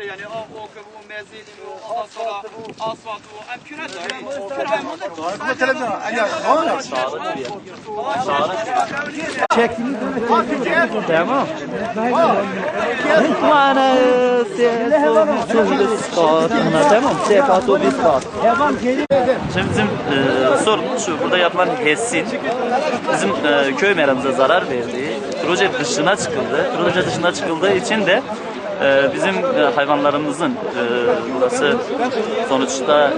yani o mezini, ondan sonra asfaltı, hem küre Tamam. Mana tamam. Sefato biskat. Şimdi bizim sorunumuz şu, burada yapılan HES'in bizim köy meramıza zarar verdiği, proje dışına çıkıldı. Proje dışına çıkıldığı için de bizim hayvanlarımızın burası sonuçta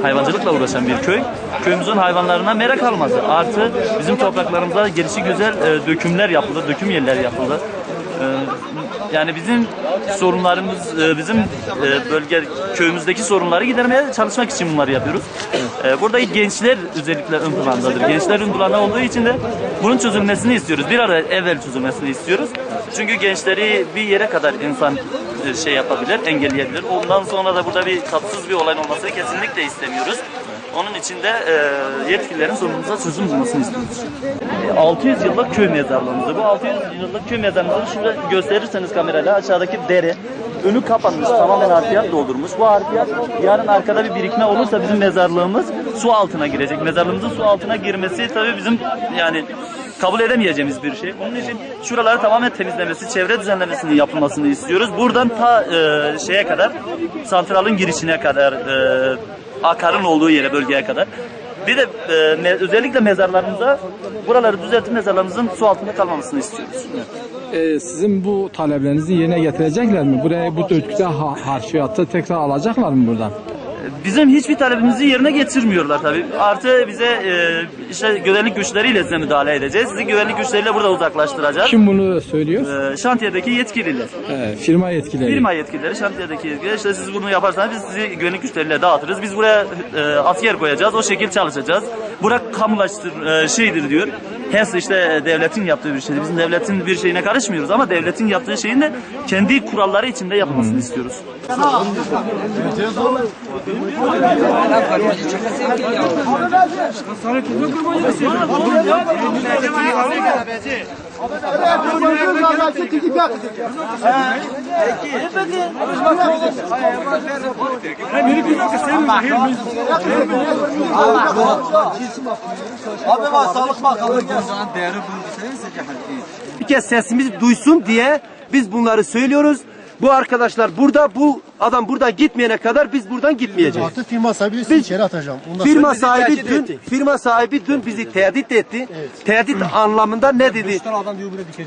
hayvancılıkla uğraşan bir köy. Köyümüzün hayvanlarına merak kalmadı. Artı bizim topraklarımıza gelişi güzel dökümler yapıldı, döküm yerler yapıldı. Yani bizim sorunlarımız, bizim bölge köyümüzdeki sorunları gidermeye çalışmak için bunları yapıyoruz. Burada gençler özellikle ön plandadır. Gençler ön planda olduğu için de bunun çözülmesini istiyoruz. Bir ara evvel çözülmesini istiyoruz. Çünkü gençleri bir yere kadar insan şey yapabilir, engelleyebilir. Ondan sonra da burada bir tatsız bir olay olmasını kesinlikle istemiyoruz. Onun için de yetkililerin sorunumuza çözüm bulmasını istiyoruz. 600 yıllık köy mezarlığımızı. Bu 600 yıllık köy mezarlığımızı şurada gösterirseniz kamerayla aşağıdaki dere önü kapanmış, tamamen harfiyat doldurmuş. Bu harfiyat yarın arkada bir birikme olursa bizim mezarlığımız su altına girecek. Mezarlığımızın su altına girmesi tabii bizim yani kabul edemeyeceğimiz bir şey. Onun için şuraları tamamen temizlemesi, çevre düzenlemesinin yapılmasını istiyoruz. Buradan ta şeye kadar, santralın girişine kadar, akarın olduğu yere, bölgeye kadar. Bir de özellikle mezarlarımıza, buraları düzeltip mezarlarımızın su altında kalmamasını istiyoruz. Sizin bu taleplerinizi yerine getirecekler mi? Buraya bu dökükte harfiyatı tekrar alacaklar mı buradan? Bizim hiçbir talebimizi yerine getirmiyorlar tabii. Artı bize işte güvenlik güçleriyle size müdahale edeceğiz. Sizi güvenlik güçleriyle burada uzaklaştıracağız. Kim bunu söylüyor? Şantiyedeki yetkililer. Firma yetkilileri. Firma yetkilileri, şantiyedeki yetkililer. İşte siz bunu yaparsanız biz sizi güvenlik güçleriyle dağıtırız. Biz buraya asker koyacağız. O şekilde çalışacağız. Bura kamulaştır şeydir diyor. HES işte devletin yaptığı bir şeydir. Bizim devletin bir şeyine karışmıyoruz ama devletin yaptığı şeyin de kendi kuralları içinde yapılmasını istiyoruz. Bir kez sesimizi duysun diye biz bunları söylüyoruz. Bu arkadaşlar burada, bu adam buradan gitmeyene kadar biz buradan gitmeyeceğiz. Artık firma sahibi sizi içeri atacağım. Firma sahibi dün bizi tehdit etti. Evet. Tehdit anlamında ne dedi?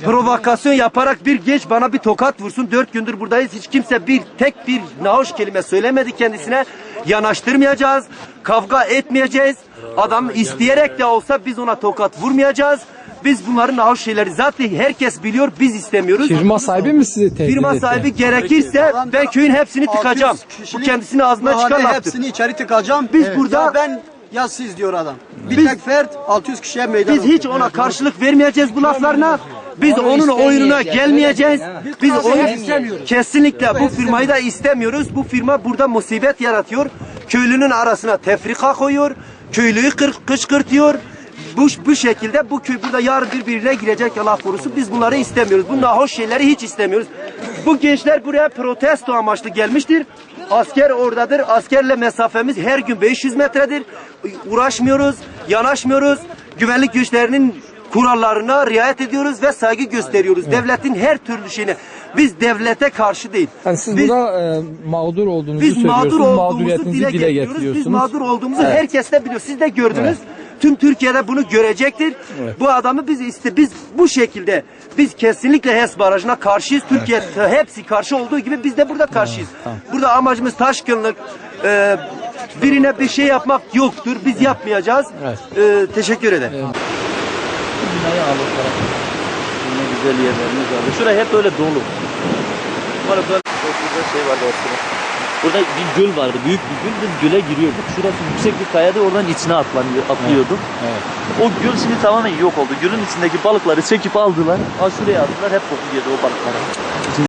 Provokasyon yaparak bir genç bana bir tokat vursun. 4 gündür buradayız. Hiç kimse tek bir nahoş kelime söylemedi kendisine. Yanaştırmayacağız. Kavga etmeyeceğiz. Adam isteyerek de olsa biz ona tokat vurmayacağız. Biz bunların nahoş şeyleri zaten herkes biliyor, biz istemiyoruz. Firma sahibi mi sizi tehdit Firma sahibi etti? gerekirse ben köyün hepsini tıkacağım. Bu kendisini ağzından çıkan laftır. Hepsini içeri tıkacağım. Biz burada ya ben ya siz diyor adam. Bir tek fert 600 kişiye meydan. Biz hiç ona karşılık vermeyeceğiz bu laflarına. Biz onun oyununa gelmeyeceğiz. Biz oyun kesinlikle bu firmayı da istemiyoruz. Bu firma burada musibet yaratıyor. Köylünün arasına tefrika koyuyor. Köylüyü kışkırtıyor. Bu şekilde bu köy burada yarın birbirine girecek Allah korusun. Biz bunları istemiyoruz. Bu nahoş şeyleri hiç istemiyoruz. Bu gençler buraya protesto amaçlı gelmiştir. Asker oradadır. Askerle mesafemiz her gün 500 metredir. Uğraşmıyoruz, yanaşmıyoruz. Güvenlik güçlerinin kurallarına riayet ediyoruz ve saygı gösteriyoruz. Evet. Devletin her türlü şeyine. Biz devlete karşı değil. Yani siz burada mağdur olduğunuzu söylüyorsunuz. Mağduriyetinizi dile getiriyorsunuz. Biz mağdur olduğumuzu herkes de biliyor. Siz de gördünüz. Evet. Tüm Türkiye'de bunu görecektir. Evet. Bu adamı biz bu şekilde biz kesinlikle HES barajına karşıyız. Evet. Türkiye hepsi karşı olduğu gibi biz de burada karşıyız. Evet. Tamam. Burada amacımız taşkınlık, birine bir şey yapmak yoktur. Biz yapmayacağız. Evet. Teşekkür ederim. Evet. Yine güzel yerlerimiz var. Şuraya hep böyle dolu. Böyle güzel şey vardı aslında. Burada bir göl vardı, büyük bir göl. Biz göle giriyorduk. Şurası yüksek bir kayada, oradan içine atlıyorduk. Evet. O göl şimdi tamamen yok oldu. Gölün içindeki balıkları çekip aldılar. Şuraya attılar, hep koku girdi o balıklara.